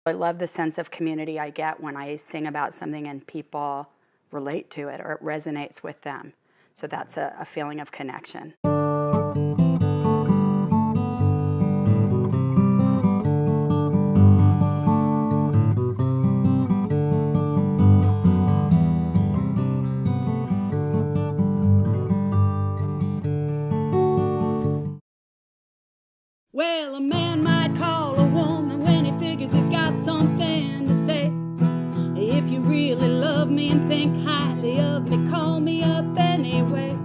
I love the sense of community I get when I sing about something and people relate to it or it resonates with them. So that's a feeling of connection. Well, a man might call a woman when he figures he's got something to say. If you really love me and think highly of me, call me up anyway.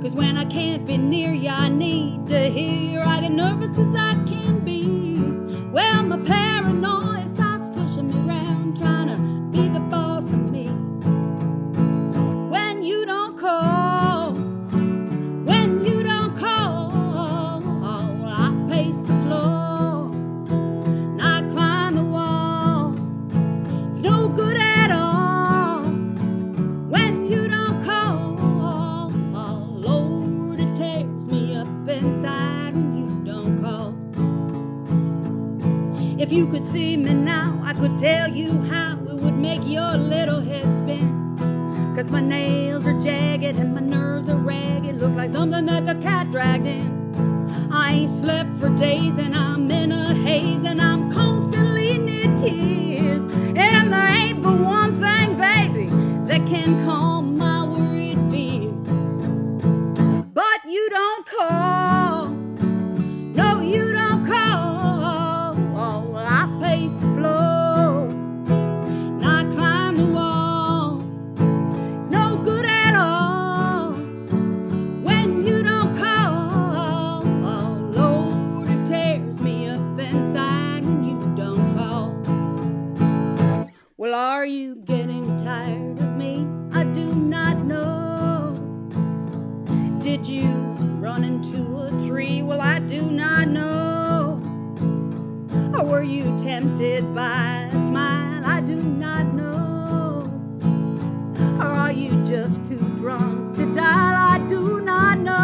'Cause when I can't be near you, I need to hear you. I get nervous as I can be. Well, my paranoia starts pushing me around, trying to be the boss of me. When you don't call, when you don't call, I pace the floor and I climb the wall. It's no good at all when you don't call. Oh, Lord, it tears me up inside when you don't call. If you could see me now, I could tell you how it would make your little head spin. 'Cause my nails are jagged and my nerves are ragged, look like something that the cat dragged in. I ain't slept for days and I'm in a haze and I'm constantly near tears. And there ain't but one thing, baby, that can calm my worried fears. But you don't call, no, you don't call. Oh, I pace the floor and I climb the wall. It's no good at all when you don't call. Oh, Lord, it tears me up inside when you don't call. Well, are you getting tired of me? I do not know. Did you run into a tree? Well, I do not know. Or were you tempted by a smile? I do not know. Or are you just too drunk to dial? I do not know.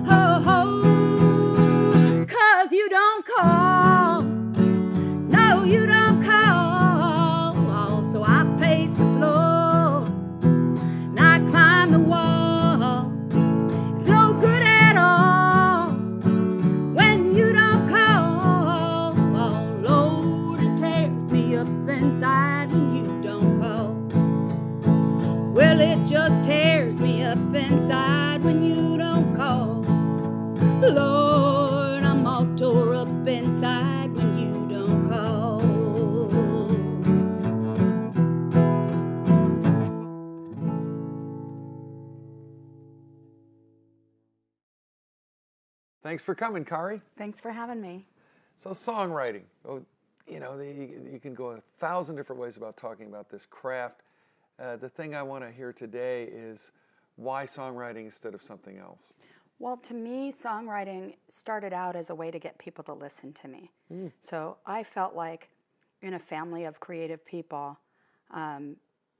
Oh, oh, 'cause you don't call. No, you don't call. So I pace the floor and I climb the wall. It's no good at all when you don't call. Oh, Lord, it tears me up inside when you don't call. Well, it just tears me up inside when you don't call. Lord, I'm all tore up inside when you don't call. Thanks for coming, Kari. Thanks for having me. So songwriting, you can go 1,000 different ways about talking about this craft. The thing I want to hear today is why songwriting instead of something else? Well, to me, songwriting started out as a way to get people to listen to me. So I felt like in a family of creative people,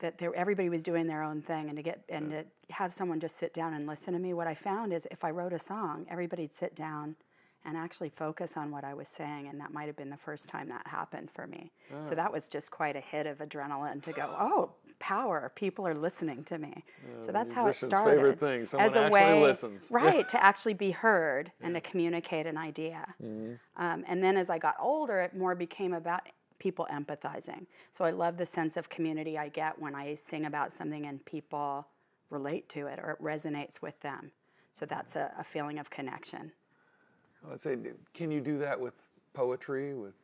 that everybody was doing their own thing, and to have someone just sit down and listen to me. What I found is if I wrote a song, everybody'd sit down and actually focus on what I was saying, and that might have been the first time that happened for me. So that was just quite a hit of adrenaline to go, oh, power, people are listening to me. So that's how it started. Favorite thing, someone as a actually way, listens. Right, to actually be heard and to communicate an idea. And then as I got older, it more became about people empathizing. So I love the sense of community I get when I sing about something and people relate to it or it resonates with them. So that's a feeling of connection. Let's say, can you do that with poetry, with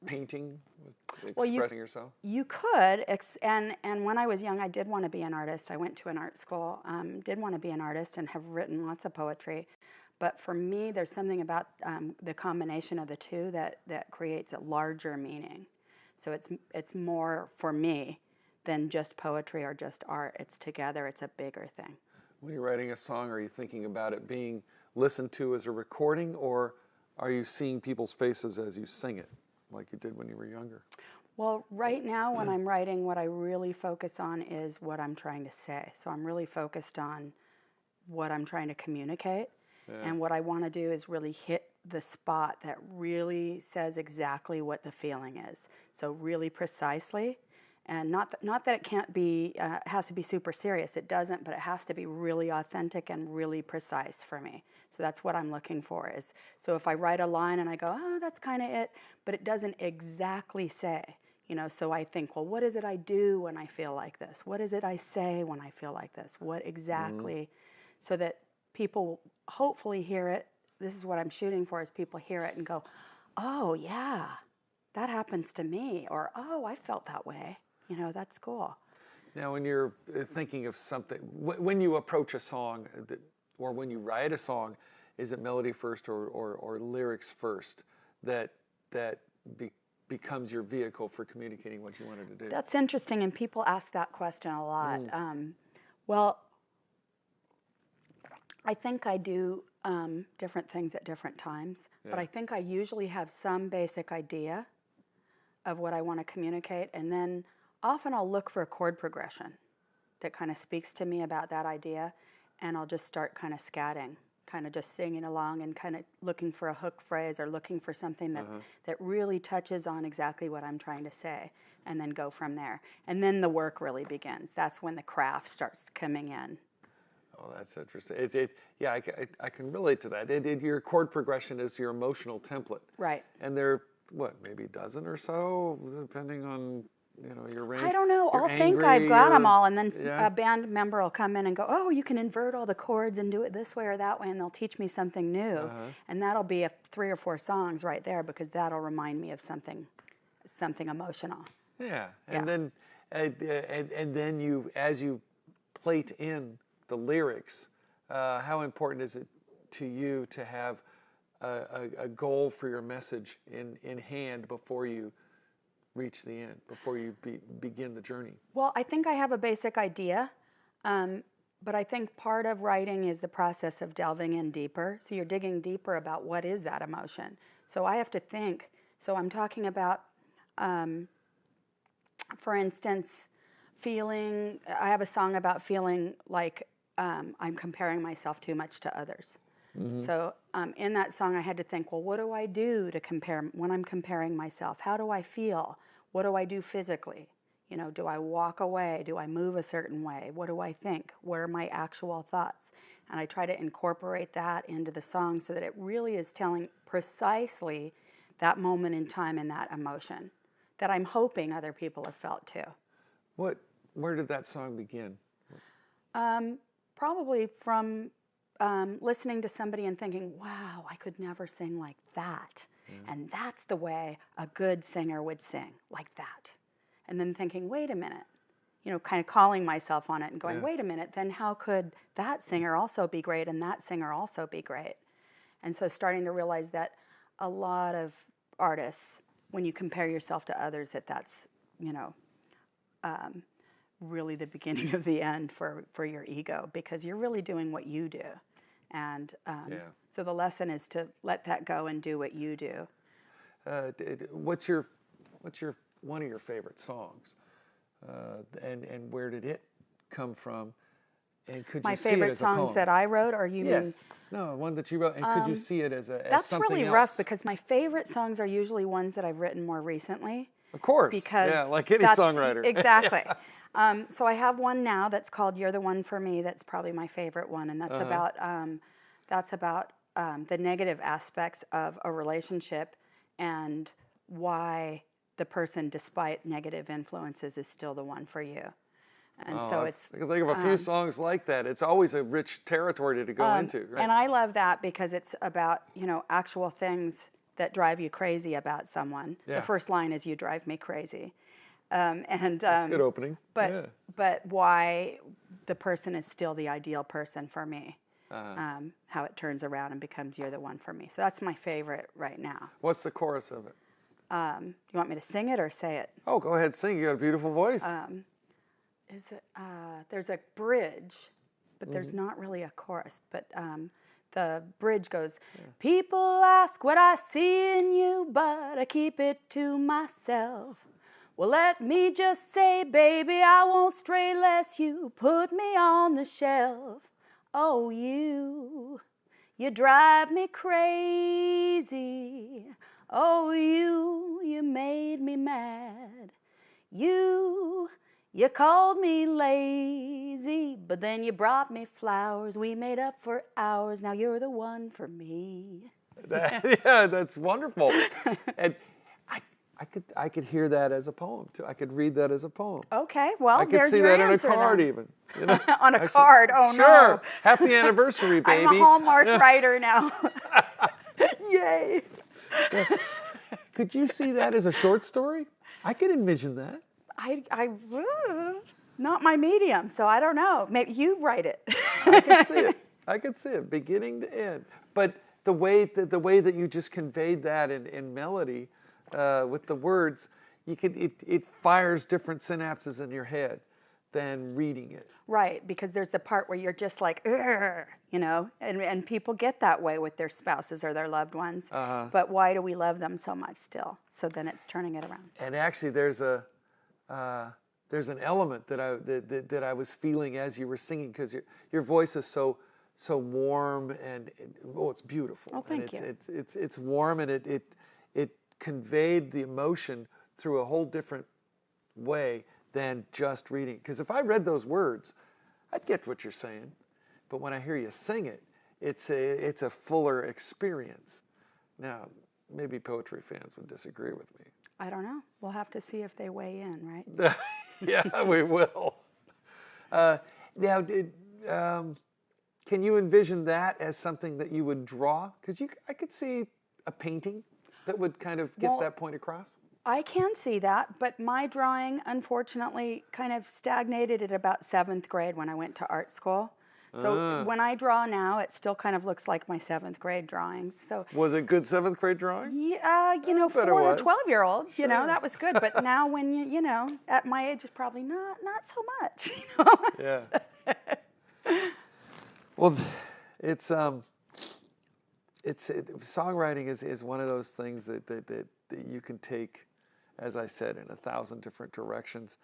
painting, with Well, expressing yourself? You could, and when I was young, I did want to be an artist. I went to an art school, did want to be an artist and have written lots of poetry. But for me, there's something about the combination of the two that creates a larger meaning. So it's more for me than just poetry or just art. It's together, it's a bigger thing. When you're writing a song, are you thinking about it being listened to as a recording, or are you seeing people's faces as you sing it, like you did when you were younger? Well, right now when I'm writing, what I really focus on is what I'm trying to say. So I'm really focused on what I'm trying to communicate. Yeah. And what I want to do is really hit the spot that really says exactly what the feeling is. So really precisely, and not that it can't be, has to be super serious. It doesn't, but it has to be really authentic and really precise for me. So that's what I'm looking for. Is so if I write a line and I go, oh, that's kind of it, but it doesn't exactly say. So I think, well, what is it I do when I feel like this? What is it I say when I feel like this? What exactly, so that people hopefully hear it. This is what I'm shooting for, is people hear it and go, oh, yeah, that happens to me. Or, oh, I felt that way. That's cool. Now, when you're thinking of something, when you approach a song, or when you write a song, is it melody first or lyrics first that becomes your vehicle for communicating what you wanted to do? That's interesting, and people ask that question a lot. Well, I think I do different things at different times, but I think I usually have some basic idea of what I want to communicate, and then often I'll look for a chord progression that kind of speaks to me about that idea, and I'll just start kind of scatting, kind of just singing along and kind of looking for a hook phrase or looking for something that really touches on exactly what I'm trying to say, and then go from there. And then the work really begins. That's when the craft starts coming in. Oh, that's interesting. I can relate to that. Your chord progression is your emotional template. Right. And there, maybe a dozen or so, depending on your range. I don't know. I'll think I've got them all, and then a band member will come in and go, oh, you can invert all the chords and do it this way or that way, and they'll teach me something new. And that'll be 3 or 4 songs right there, because that'll remind me of something emotional. Yeah. And then and then you, as you plate in the lyrics, how important is it to you to have a goal for your message in hand before you reach the end, before you begin the journey? Well, I think I have a basic idea, but I think part of writing is the process of delving in deeper. So you're digging deeper about what is that emotion. So I have to think. So I'm talking about, for instance, I have a song about feeling like I'm comparing myself too much to others. So in that song, I had to think, well, what do I do to compare when I'm comparing myself? How do I feel? What do I do physically? Do I walk away? Do I move a certain way? What do I think? What are my actual thoughts? And I try to incorporate that into the song so that it really is telling precisely that moment in time and that emotion that I'm hoping other people have felt too. Where did that song begin? Probably from listening to somebody and thinking, wow, I could never sing like that. And that's the way a good singer would sing, like that. And then thinking, wait a minute, kind of calling myself on it and going, wait a minute, then how could that singer also be great and that singer also be great? And so starting to realize that a lot of artists, when you compare yourself to others, that's, really the beginning of the end for your ego, because you're really doing what you do. And so the lesson is to let that go and do what you do. What's one of your favorite songs? And where did it come from? And could you My see it favorite as a poem? songs that I wrote, or you mean? No, one that you wrote. And could you see it as That's something really else? rough, because my favorite songs are usually ones that I've written more recently. Of course. Because like any songwriter. Exactly. So I have one now that's called "You're the One for Me." That's probably my favorite one, and that's about the negative aspects of a relationship and why the person, despite negative influences, is still the one for you. And so I can think of a few songs like that. It's always a rich territory to go into, right? And I love that because it's about actual things that drive you crazy about someone. Yeah. The first line is "You drive me crazy." That's a good opening. But why the person is still the ideal person for me. How it turns around and becomes "You're the one for me." So that's my favorite right now. What's the chorus of it? You want me to sing it or say it? Oh, go ahead, sing. You got a beautiful voice. There's a bridge, but there's not really a chorus. But the bridge goes, "People ask what I see in you, but I keep it to myself. Well, let me just say, baby, I won't stray lest you put me on the shelf. Oh, you You drive me crazy. Oh, you made me mad. You called me lazy, but then you brought me flowers. We made up for hours. Now you're the one for me. Yeah, that's wonderful. And I could hear that as a poem too. I could read that as a poem. Okay, well, I could there's see your that on a answer card then. even. You know? On a card, oh sure. no. Sure, happy anniversary, baby. I'm a Hallmark writer now. Yay. Could you see that as a short story? I could envision that. Not my medium, so I don't know. Maybe you write it. I could see it. I could see it, beginning to end. But the way that you just conveyed that in melody, with the words, it fires different synapses in your head than reading it. Right, because there's the part where you're just like, you know, and people get that way with their spouses or their loved ones. But why do we love them so much still? So then it's turning it around. And actually, there's an element that I was feeling as you were singing, because your voice is so warm and it's beautiful. Oh, thank you. It's warm, and it conveyed the emotion through a whole different way than just reading. Because if I read those words, I'd get what you're saying, but when I hear you sing it, it's a fuller experience. Now, maybe poetry fans would disagree with me. I don't know. We'll have to see if they weigh in, right? Yeah, we will. Now, can you envision that as something that you would draw? Because I could see a painting that would kind of get that point across. I can see that, but my drawing, unfortunately, kind of stagnated at about 7th grade when I went to art school. So when I draw now, it still kind of looks like my 7th grade drawings. So was it good 7th grade drawing? Yeah, you know, for a 12-year-old, you know, that was good. But now when you know, at my age, it's probably not so much. You know? Yeah. Well, it's songwriting is one of those things that you can take, as I said, in 1,000 different directions.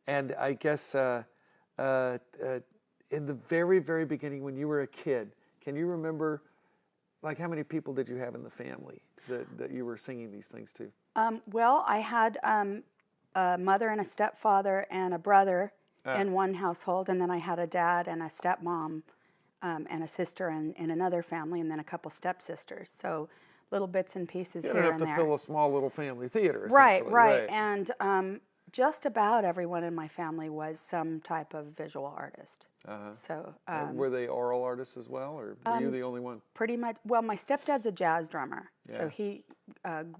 And I guess in the very, very beginning, when you were a kid, can you remember, like, how many people did you have in the family that you were singing these things to? Well, I had a mother and a stepfather and a brother in one household, and then I had a dad and a stepmom and a sister in another family, and then a couple stepsisters. So little bits and pieces here and there. You don't have to fill a small little family theater, right. Right. And just about everyone in my family was some type of visual artist. So were they oral artists as well, or were you the only one? Pretty much. Well, my stepdad's a jazz drummer, so he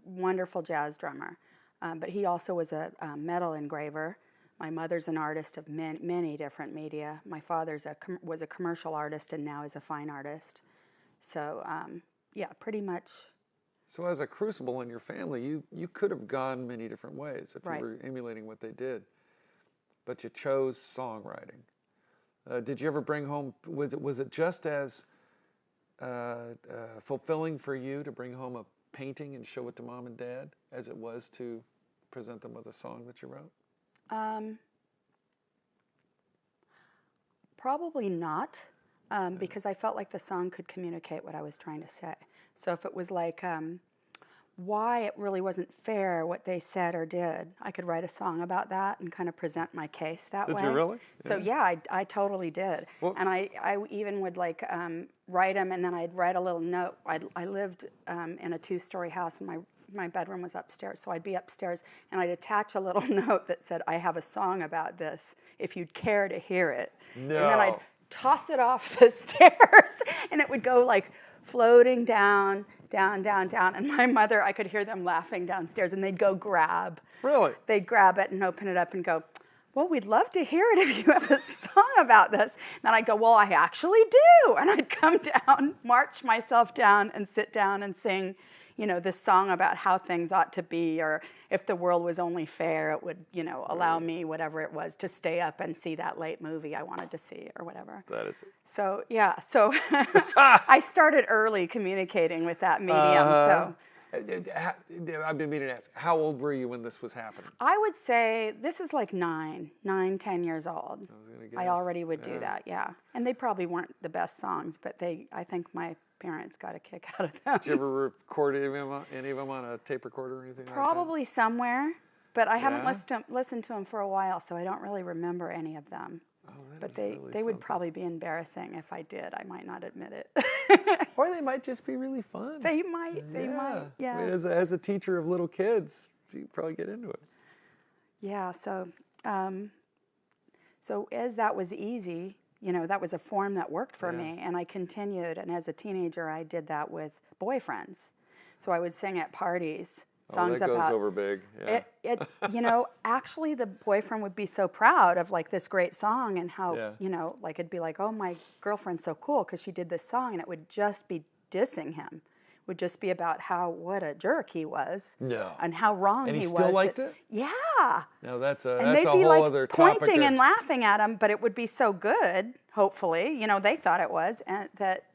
wonderful jazz drummer. But he also was a metal engraver. My mother's an artist of many different media. My father's was a commercial artist and now is a fine artist. So yeah, pretty much. So as a crucible in your family, you could have gone many different ways if you were emulating what they did, but you chose songwriting. Did you ever bring home, was it just as fulfilling for you to bring home a painting and show it to mom and dad as it was to present them with a song that you wrote? Probably not, because I felt like the song could communicate what I was trying to say. So if it was like why it really wasn't fair what they said or did, I could write a song about that and kind of present my case that way. Did you really? Yeah. So yeah, I totally did. Well, and I even would like write them, and then I'd write a little note. I lived in a 2-story house, and my bedroom was upstairs, so I'd be upstairs, and I'd attach a little note that said, "I have a song about this, if you'd care to hear it." No. And then I'd toss it off the stairs, and it would go like floating down, down, down, down. And my mother, I could hear them laughing downstairs, and they'd go grab. Really? They'd grab it and open it up and go, "Well, we'd love to hear it if you have a song about this." And I'd go, "Well, I actually do." And I'd come down, march myself down, and sit down and sing, you know, this song about how things ought to be, or if the world was only fair, it would, you know, allow me, whatever it was, to stay up and see that late movie I wanted to see, or whatever. That is it. So, yeah, so I started early communicating with that medium. So I've been meaning to ask, how old were you when this was happening? I would say this is like 10 years old. I already would do that, yeah. And they probably weren't the best songs, but I think my parents got a kick out of them. Did you ever record any of them on a tape recorder or anything like that? Probably somewhere, but I haven't listened to them for a while, so I don't really remember any of them. Oh, but they would probably be embarrassing if I did. I might not admit it. Or they might just be really fun. They might, yeah. I mean, as a teacher of little kids, you probably get into it. Yeah, so as that was easy, that was a form that worked for me, and I continued, and as a teenager, I did that with boyfriends. So I would sing at parties. Songs that goes about, over big. Yeah. Actually the boyfriend would be so proud of like this great song and how, like it'd be like, oh, my girlfriend's so cool because she did this song, and it would just be dissing him. It would just be about what a jerk he was. No. And how wrong he was. And he still liked it? Yeah. No, that's a they'd whole be like other topic. pointing and laughing at him, but it would be so good, hopefully, they thought it was, and that,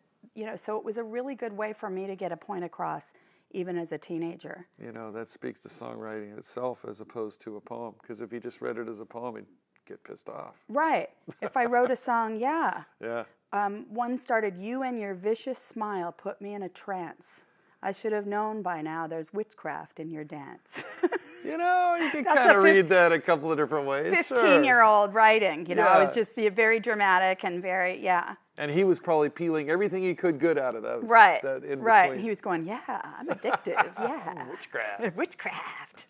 so it was a really good way for me to get a point across, even as a teenager. That speaks to songwriting itself as opposed to a poem. Because if you just read it as a poem, you'd get pissed off. Right. If I wrote a song, yeah. Yeah. One started, "You and your vicious smile put me in a trance. I should have known by now there's witchcraft in your dance." You can kind of read that a couple of different ways. 15-year-old writing, it was just very dramatic and very, And he was probably peeling everything he could good out of those. Right, that in right. between. And he was going, I'm addictive, Witchcraft. Witchcraft.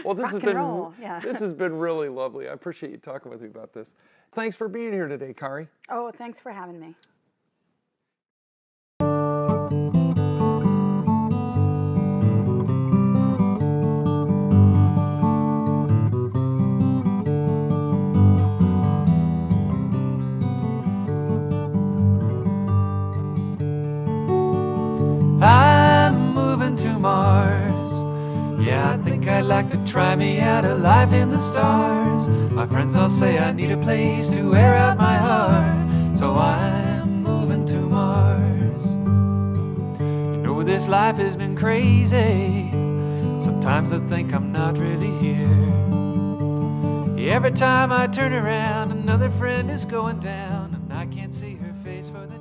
Well, this Rock and roll, this has been really lovely. I appreciate you talking with me about this. Thanks for being here today, Kari. Oh, thanks for having me. I'm moving to Mars. Yeah, I think I'd like to try me out a life in the stars. My friends all say I need a place to air out my heart, so I'm moving to Mars. This life has been crazy. Sometimes I think I'm not really here. Every time I turn around, another friend is going down, and I can't see her face for the